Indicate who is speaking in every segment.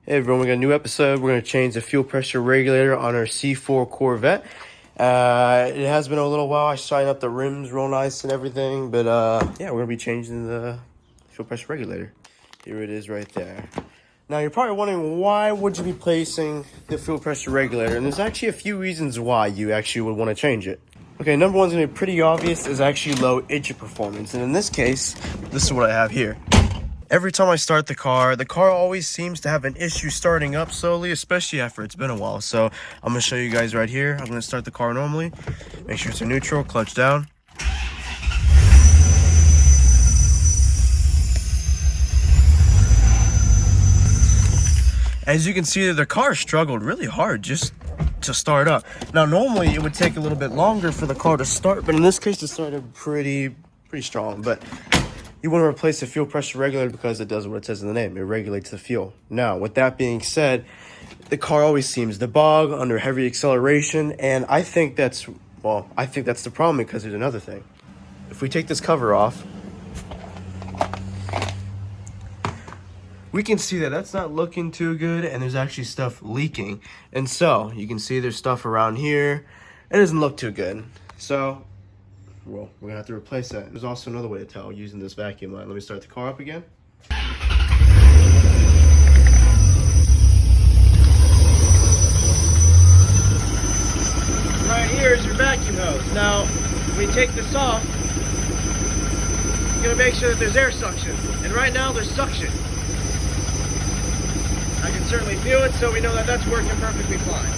Speaker 1: Hey everyone, we got a new episode. We're going to change the fuel pressure regulator on our C4 Corvette. It has been a little while. I shined up the rims real nice and everything, but yeah, we're going to be changing the fuel pressure regulator. Here it is right there. Now you're probably wondering, why would you be placing the fuel pressure regulator? And there's actually a few reasons why you actually would want to change it. Okay, number one's going to be pretty obvious, is actually low engine performance. And in this case, this is what I have here. Every time I start the car always seems to have an issue starting up slowly, especially after it's been a while. So I'm going to show you guys right here. I'm going to start the car normally. Make sure it's in neutral, clutch down. As you can see, the car struggled really hard just to start up. Now, normally it would take a little bit longer for the car to start, but in this case it started pretty strong. But you want to replace the fuel pressure regulator because it does what it says in the name. It regulates the fuel. Now, with that being said, the car always seems to bog under heavy acceleration, and I think that's the problem, because there's another thing. If we take this cover off, we can see that that's not looking too good, and there's actually stuff leaking. And so, you can see there's stuff around here. It doesn't look too good. So, well, we're gonna have to replace that. There's also another way to tell using this vacuum line. Let me start the car up again. Right here is your vacuum hose. Now, when we take this off, you're gonna make sure that there's air suction. And right now, there's suction. I can certainly feel it, so we know that that's working perfectly fine.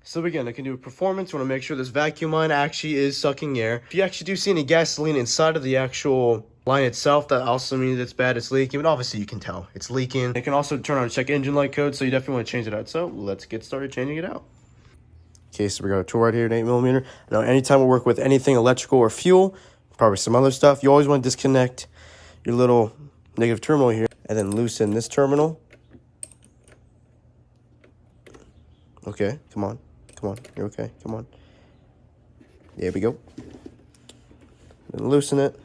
Speaker 1: So again, I can do a performance. We want to make sure this vacuum line actually is sucking air. If you actually do see any gasoline inside of the actual line itself, that also means it's bad, it's leaking. But obviously you can tell it's leaking. It can also turn on check engine light code, so you definitely want to change it out. So let's get started changing it out. Okay, so we got a tool right here at 8mm. Now, anytime we work with anything electrical or fuel, probably some other stuff, you always want to disconnect your little negative terminal here and then loosen this terminal. Okay, come on. Come on, you're okay, come on. There we go. And loosen it.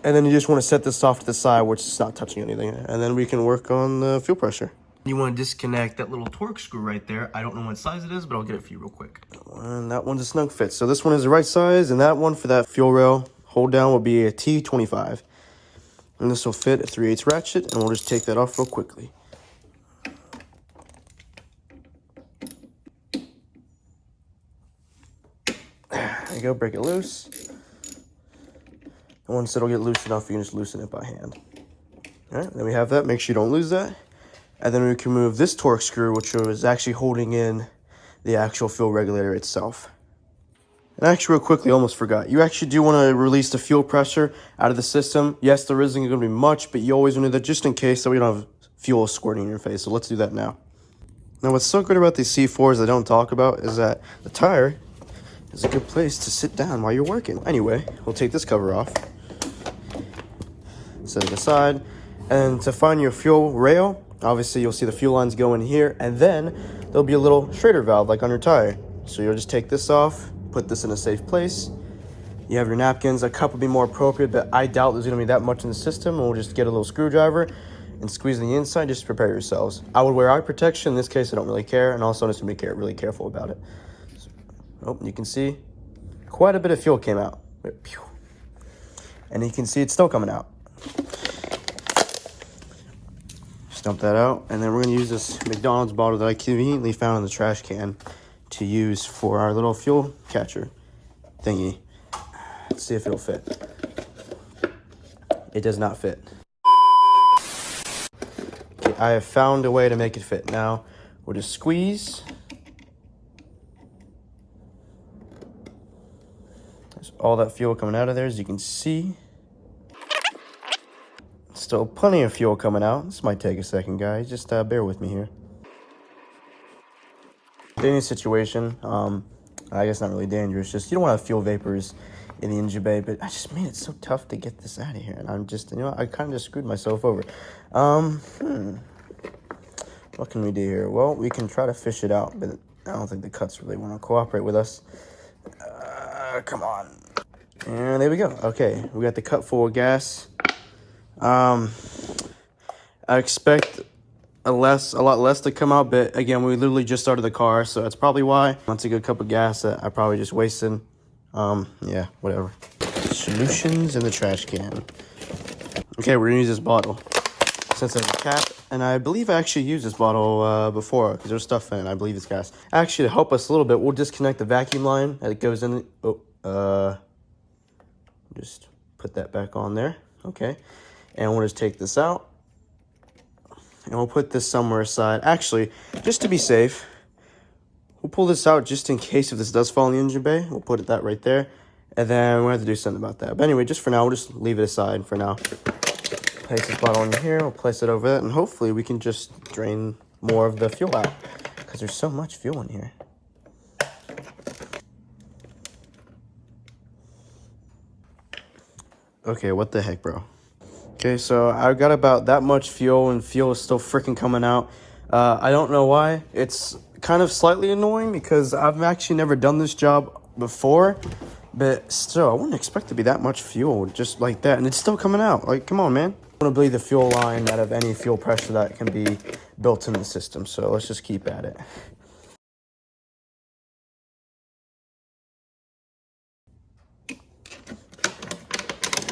Speaker 1: And then you just want to set this off to the side where it's not touching anything. And then we can work on the fuel pressure. You want to disconnect that little torque screw right there. I don't know what size it is, but I'll get it for you real quick. And that one's a snug fit. So this one is the right size, and that one for that fuel rail hold down will be a T25. And this will fit a 3/8 ratchet, and we'll just take that off real quickly. There you go, break it loose. And once it'll get loose enough, you can just loosen it by hand. All right, then we have that. Make sure you don't lose that. And then we can remove this torque screw, which is actually holding in the actual fuel regulator itself. And actually, real quickly, almost forgot. You actually do want to release the fuel pressure out of the system. Yes, there isn't going to be much, but you always want to do that just in case so we don't have fuel squirting in your face. So let's do that now. Now, what's so good about these C4s I don't talk about is that the tire is a good place to sit down while you're working. Anyway, we'll take this cover off, set it aside, and to find your fuel rail, obviously you'll see the fuel lines go in here, and then there'll be a little Schrader valve like on your tire. So you'll just take this off, put this in a safe place. You have your napkins. A cup would be more appropriate, but I doubt there's gonna be that much in the system, and we'll just get a little screwdriver and squeeze on the inside. Just prepare yourselves. I would wear eye protection. In this case, I don't really care, and also I'm just gonna be really careful about it. Oh, you can see quite a bit of fuel came out. And you can see it's still coming out. Just dump that out. And then we're going to use this McDonald's bottle that I conveniently found in the trash can to use for our little fuel catcher thingy. Let's see if it'll fit. It does not fit. Okay, I have found a way to make it fit. Now, we'll just squeeze. There's all that fuel coming out of there, as you can see. Still plenty of fuel coming out. This might take a second, guys. Just bear with me here. Dangerous situation. I guess not really dangerous. Just you don't want to have fuel vapors in the engine bay, but I just made it so tough to get this out of here, and I'm just, I kind of just screwed myself over. What can we do here? Well, we can try to fish it out, but I don't think the cuts really want to cooperate with us. Come on. And there we go. Okay, we got the cup full of gas. I expect a lot less to come out, but again, we literally just started the car, so that's probably why. That's a good cup of gas that I probably just wasted. Yeah, whatever. Solutions in the trash can. Okay, we're gonna use this bottle since there's a cap, and I believe I actually used this bottle before because there's stuff in it. I believe it's gas. Actually, to help us a little bit, we'll disconnect the vacuum line that it goes in. Just put that back on there. Okay, and we'll just take this out. And we'll put this somewhere aside. Actually, just to be safe, we'll pull this out just in case if this does fall in the engine bay. We'll put that right there. And then we'll have to do something about that. But anyway, just for now, we'll just leave it aside for now. Place this bottle in here. We'll place it over it. And hopefully we can just drain more of the fuel out. Because there's so much fuel in here. Okay, what the heck, bro? Okay, so I got about that much fuel, and fuel is still freaking coming out. I don't know why. It's kind of slightly annoying because I've actually never done this job before, but still, I wouldn't expect to be that much fuel just like that, and it's still coming out. Like, come on, man. I want to bleed the fuel line out of any fuel pressure that can be built in the system, so let's just keep at it.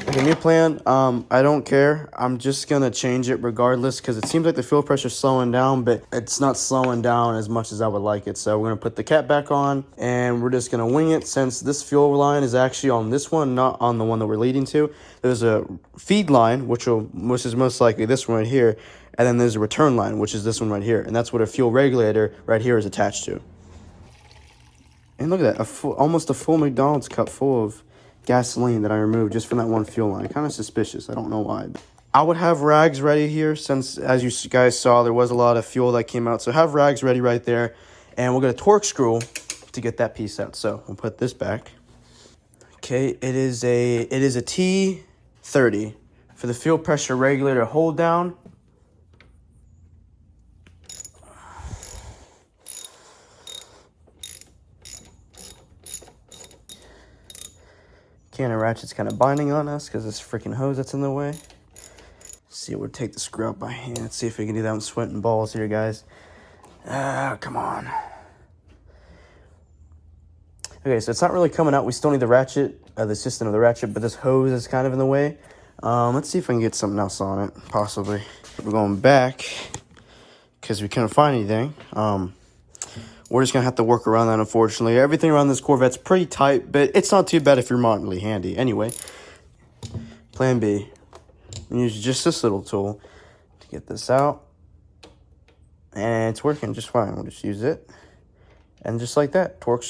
Speaker 1: The new plan, I don't care. I'm just going to change it regardless because it seems like the fuel pressure is slowing down, but it's not slowing down as much as I would like it. So we're going to put the cap back on, and we're just going to wing it since this fuel line is actually on this one, not on the one that we're leading to. There's a feed line, which is most likely this one right here, and then there's a return line, which is this one right here, and that's what a fuel regulator right here is attached to. And look at that, almost a full McDonald's cup full of gasoline that I removed just from that one fuel line. Kind of suspicious. I don't know why. I would have rags ready here since, as you guys saw, there was a lot of fuel that came out. So have rags ready right there. And we'll get a torque screw to get that piece out. So we'll put this back. Okay, it is a T30 for the fuel pressure regulator hold down. Can of ratchet's kind of binding on us because this freaking hose that's in the way. Let's see, we'll take the screw out by hand. Let's see if we can do that. I'm sweating balls here, guys. Come on. Okay, so it's not really coming out. We still need the ratchet, the system of the ratchet, but this hose is kind of in the way. Let's see if I can get something else on it, possibly. We're going back because we couldn't find anything. We're just going to have to work around that, unfortunately. Everything around this Corvette's pretty tight, but it's not too bad if you're moderately handy. Anyway, plan B. We use just this little tool to get this out. And it's working just fine. We'll just use it. And just like that, torque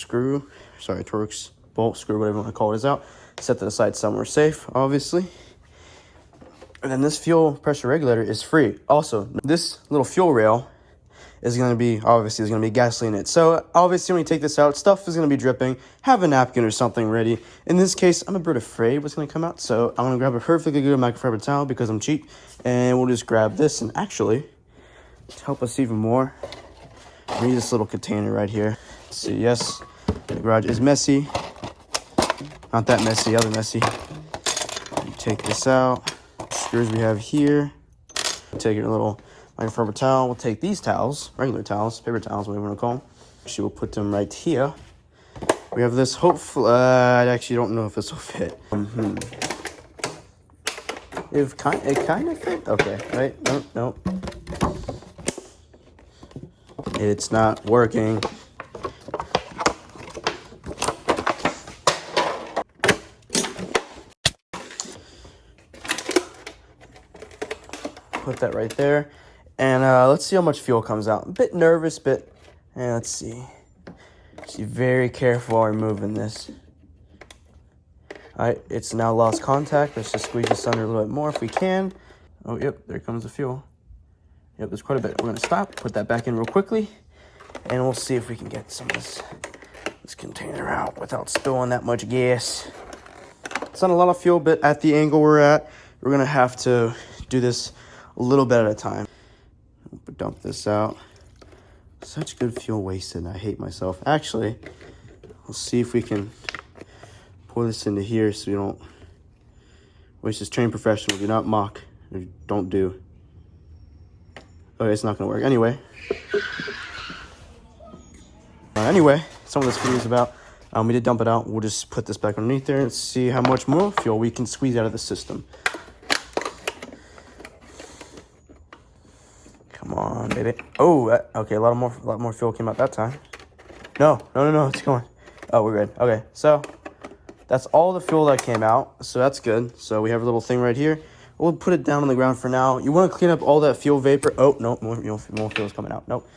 Speaker 1: bolt, screw, whatever you want to call it, is out. Set that aside somewhere safe, obviously. And then this fuel pressure regulator is free. Also, this little fuel rail is going to be, obviously, there's going to be gasoline in it. So, obviously, when you take this out, stuff is going to be dripping. Have a napkin or something ready. In this case, I'm a bit afraid what's going to come out. So, I'm going to grab a perfectly good microfiber towel because I'm cheap. And we'll just grab this. And actually, to help us even more, we need this little container right here. Let's see, yes, the garage is messy. Not that messy, other messy. Take this out. Screws we have here. Take your little microfiber towel. We'll take these towels, regular towels, paper towels, whatever you want to call them. Actually, we'll put them right here. We have this, hopefully, I actually don't know if this will fit. It kind of fit? Okay, right? Nope. It's not working. Put that right there. And let's see how much fuel comes out. A bit nervous, but let's see. Just be very careful while we're moving this. Alright, it's now lost contact. Let's just squeeze this under a little bit more if we can. Oh, yep, there comes the fuel. Yep, there's quite a bit. We're going to stop, put that back in real quickly, and we'll see if we can get some of this container out without spilling that much gas. It's not a lot of fuel, but at the angle we're at, we're going to have to do this a little bit at a time. Dump this out. Such good fuel wasted. I hate myself. Actually, we'll see if we can pour this into here so we don't waste this. Trained professional. Do not mock. Don't do. Okay, it's not gonna work. Anyway, some of this video is about, we did dump it out. We'll just put this back underneath there and see how much more fuel we can squeeze out of the system. Come on, baby. Oh, okay, a lot more fuel came out that time. No, it's going. Oh, we're good. Okay, so that's all the fuel that came out, so that's good. So we have a little thing right here. We'll put it down on the ground for now. You want to clean up all that fuel vapor. Oh, no, more fuel is coming out. Nope.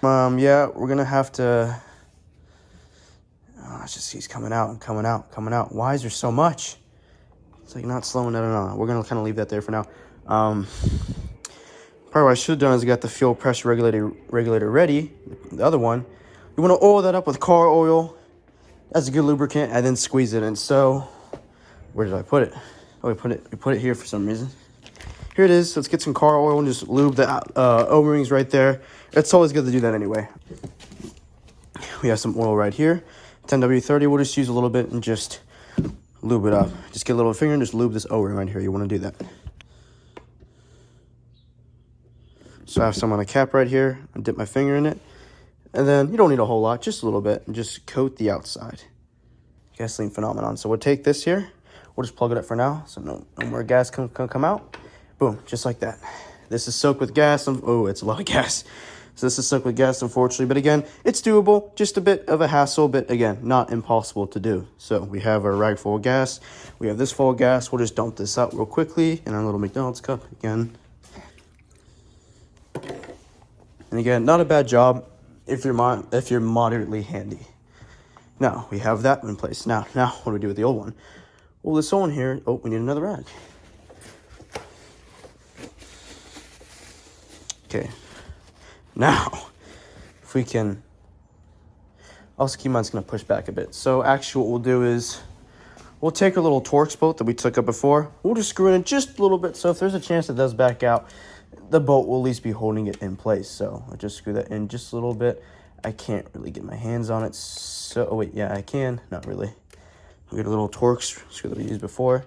Speaker 1: Yeah, we're going to have to... Oh, it's just he's coming out and coming out. Why is there so much? It's like not slowing down at all. We're going to kind of leave that there for now. Probably what I should have done is got the fuel pressure regulator ready, the other one. You want to oil that up with car oil. That's a good lubricant, and then squeeze it in. So, where did I put it? Oh, we put it here for some reason. Here it is. Let's get some car oil and just lube the O-rings right there. It's always good to do that anyway. We have some oil right here. 10W30. We'll just use a little bit and just lube it up. Just get a little finger and just lube this O-ring right here. You want to do that. So I have some on a cap right here. I dip my finger in it. And then you don't need a whole lot, just a little bit, and just coat the outside. Gasoline phenomenon. So we'll take this here. We'll just plug it up for now, so no more gas can come out. Boom, just like that. This is soaked with gas. Oh, it's a lot of gas. So this is soaked with gas, unfortunately. But again, it's doable. Just a bit of a hassle, but again, not impossible to do. So we have our rag full of gas. We have this full of gas. We'll just dump this out real quickly in our little McDonald's cup again. And again, not a bad job if you're moderately handy. Now, we have that in place. Now, what do we do with the old one? Well, this one here, oh, we need another rag. Okay. Now, if we can, also keep in mind it's going to push back a bit. So actually what we'll do is, we'll take our little Torx bolt that we took up before. We'll just screw it in just a little bit. So if there's a chance it does back out, the bolt will at least be holding it in place. So I'll just screw that in just a little bit. I can't really get my hands on it. So, oh wait, yeah, I can. Not really. We get a little Torx screw that we used before.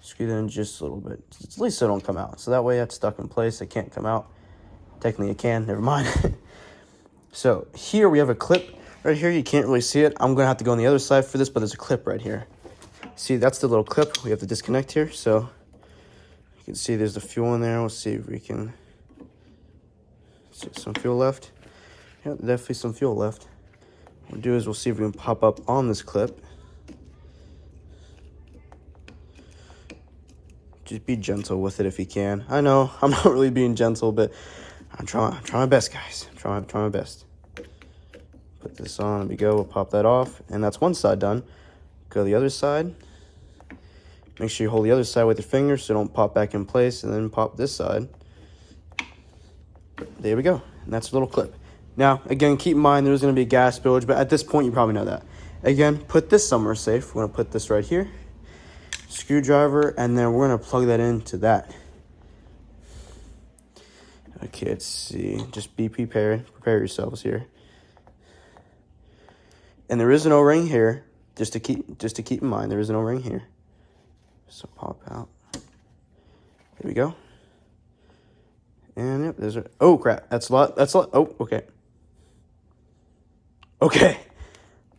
Speaker 1: Screw that in just a little bit. At least so it don't come out. So that way it's stuck in place. It can't come out. Technically it can, never mind. So here we have a clip right here. You can't really see it. I'm going to have to go on the other side for this, but there's a clip right here. See, that's the little clip. We have to disconnect here. So you can see there's the fuel in there. We'll see if we can see some fuel left. Yeah, definitely some fuel left. What we'll do is we'll see if we can pop up on this clip. Just be gentle with it if you can. I know I'm not really being gentle, but I'm trying my best, guys. I'm trying my best. Put this on. There we go. We'll pop that off, and that's one side done. Go to the other side. Make sure you hold the other side with your fingers so it don't pop back in place, and then pop this side. There we go. And that's a little clip. Now, again, keep in mind there's going to be a gas spillage, but at this point you probably know that. Again, put this somewhere safe. We're going to put this right here. Screwdriver, and then we're going to plug that into that. Okay, let's see. Just be prepared. Prepare yourselves here. And there is an O-ring here. Just to keep in mind, there is an O-ring here. So pop out. There we go. And yep, there's a... Oh, crap. That's a lot. Oh, okay. Okay.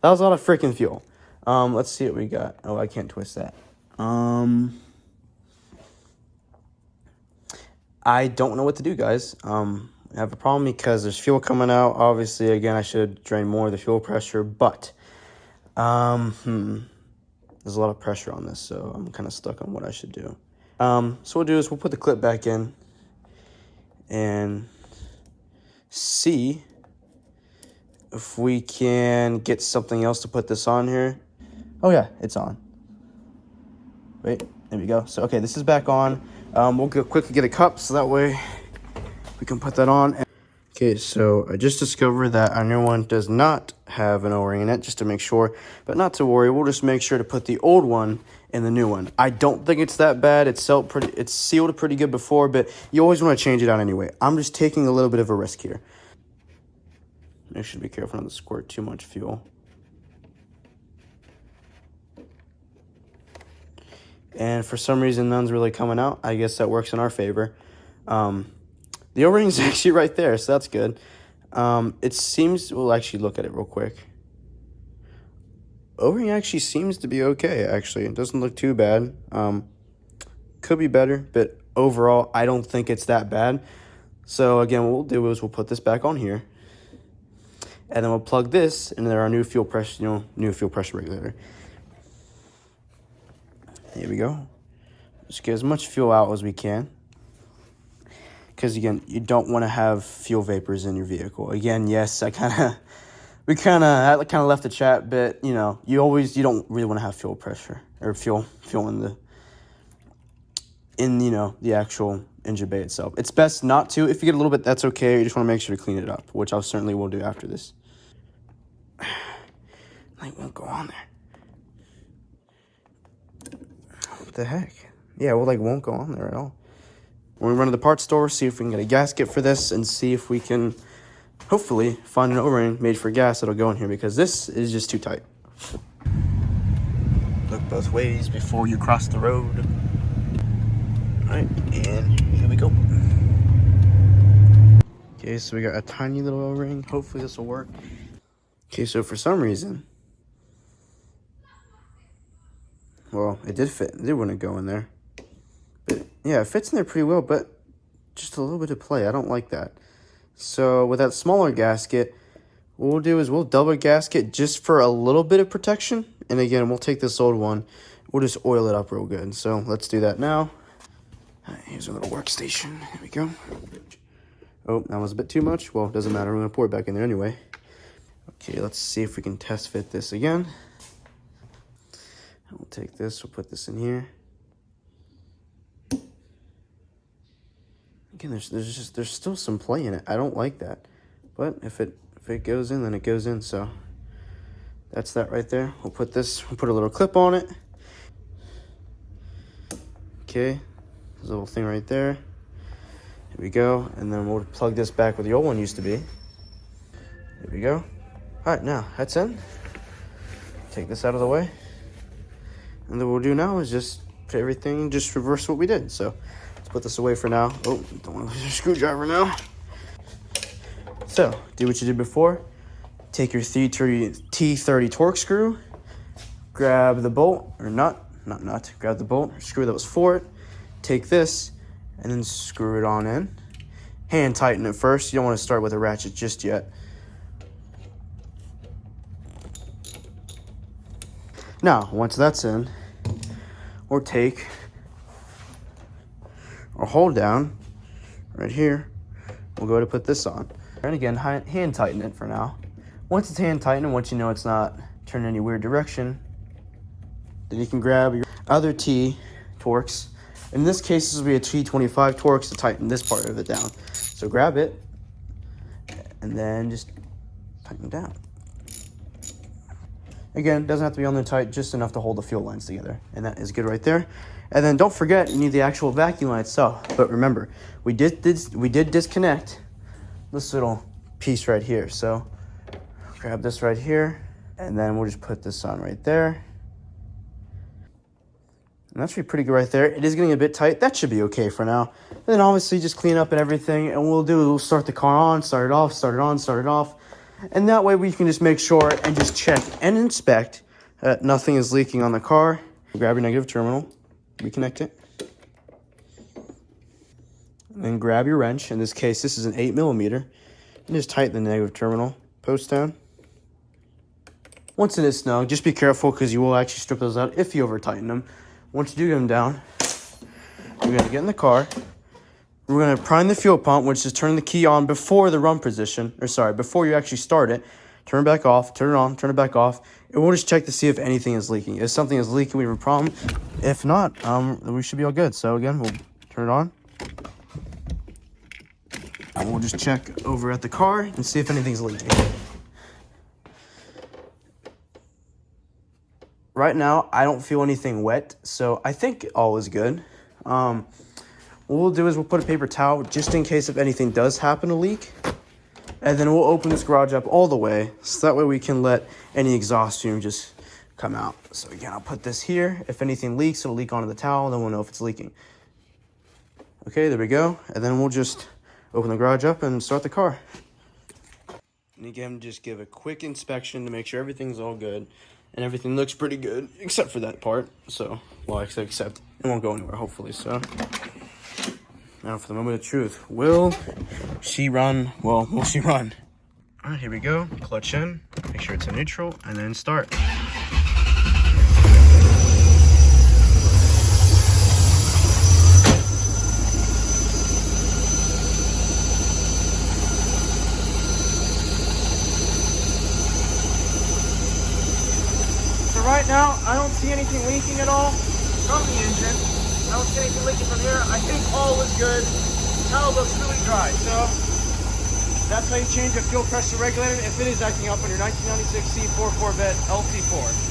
Speaker 1: That was a lot of freaking fuel. Let's see what we got. Oh, I can't twist that. I don't know what to do, guys. I have a problem because there's fuel coming out. Obviously, again, I should drain more of the fuel pressure, but there's a lot of pressure on this, so I'm kind of stuck on what I should do. So what we'll do is we'll put the clip back in and see if we can get something else to put this on here. Oh yeah, it's on. Wait, there we go. So okay, this is back on. We'll quickly get a cup so that way we can put that on. Okay, so I just discovered that our new one does not have an O-ring in it, just to make sure. But not to worry, we'll just make sure to put the old one in the new one. I don't think it's that bad. It's sealed pretty good before, but you always want to change it out anyway. I'm just taking a little bit of a risk here. I should be careful not to squirt too much fuel. And for some reason, none's really coming out. I guess that works in our favor. The O-ring's actually right there, so that's good. It seems, we'll actually look at it real quick. O-ring actually seems to be okay, actually. It doesn't look too bad. Could be better, but overall, I don't think it's that bad. So again, what we'll do is we'll put this back on here. And then we'll plug this into our new fuel pressure, new fuel pressure regulator. Here we go. Just get as much fuel out as we can. Because again, you don't want to have fuel vapors in your vehicle. Again, yes, we kind of left the chat, but you don't really want to have fuel pressure or fuel in the actual engine bay itself. It's best not to. If you get a little bit, that's okay. You just want to make sure to clean it up, which I certainly will do after this. Light won't go on there. What the heck? Yeah, well, won't go on there at all. When we run to the parts store, see if we can get a gasket for this and see if we can hopefully find an O-ring made for gas that'll go in here, because this is just too tight. Look both ways before you cross the road. All right, and here we go. Okay, so we got a tiny little O-ring. Hopefully this will work. Okay, so for some reason, well, it did fit. It did want to go in there. But yeah, it fits in there pretty well, but just a little bit of play. I don't like that. So with that smaller gasket, what we'll do is we'll double gasket just for a little bit of protection. And again, we'll take this old one. We'll just oil it up real good. So let's do that now. Here's our little workstation. Here we go. Oh, that was a bit too much. Well, it doesn't matter. We're going to pour it back in there anyway. Okay, let's see if we can test fit this again. We'll take this. We'll put this in here. Again, there's still some play in it. I don't like that. But if it goes in, then it goes in. So that's that right there. We'll put a little clip on it. Okay. There's a little thing right there. Here we go. And then we'll plug this back where the old one used to be. There we go. All right, now that's in. Take this out of the way. And then what we'll do now is just put everything, just reverse what we did. So let's put this away for now. Oh, don't want to lose your screwdriver now. So do what you did before. Take your T30 torque screw. Grab the bolt, or nut. Grab the bolt, or screw that was for it. Take this, and then screw it on in. Hand tighten it first. You don't want to start with a ratchet just yet. Now, once that's in, we'll take our hold down right here. We'll go to put this on. And again, hand tighten it for now. Once it's hand tightened, and once you know it's not turning any weird direction, then you can grab your other T torques. In this case, this will be a T25 torques to tighten this part of it down. So grab it, and then just tighten it down. Again, doesn't have to be on there tight, just enough to hold the fuel lines together. And that is good right there. And then don't forget, you need the actual vacuum line itself. But remember, we did disconnect this little piece right here. So grab this right here, and then we'll just put this on right there. And that should be pretty good right there. It is getting a bit tight. That should be okay for now. And then obviously just clean up and everything. And we'll start the car on, start it off, start it on, start it off. And that way we can just make sure and just check and inspect that nothing is leaking on the car. Grab your negative terminal, reconnect it. And then grab your wrench. In this case, this is an 8mm. And just tighten the negative terminal post down. Once it is snug, just be careful because you will actually strip those out if you over tighten them. Once you do get them down, you're going to get in the car. We're going to prime the fuel pump, which is turn the key on before the run position. Before you actually start it. Turn it back off, turn it on, turn it back off. And we'll just check to see if anything is leaking. If something is leaking, we have a problem. If not, we should be all good. So again, we'll turn it on. And we'll just check over at the car and see if anything's leaking. Right now, I don't feel anything wet, so I think all is good. What we'll do is we'll put a paper towel just in case if anything does happen to leak. And then we'll open this garage up all the way, so that way we can let any exhaust fume just come out. So again, I'll put this here. If anything leaks, it'll leak onto the towel, then we'll know if it's leaking. Okay, there we go. And then we'll just open the garage up and start the car. And again, just give a quick inspection to make sure everything's all good. And everything looks pretty good, except for that part. So, well, except it won't go anywhere, hopefully. So, now for the moment of truth. Will she run? Well, will she run? All right, here we go. Clutch in, make sure it's in neutral, and then start. So right now, I don't see anything leaking at all from the engine. I don't see anything leaking from here. I think all is good. Now it looks really dry. So that's how you change a fuel pressure regulator if it is acting up on your 1996 C4 Corvette LT4.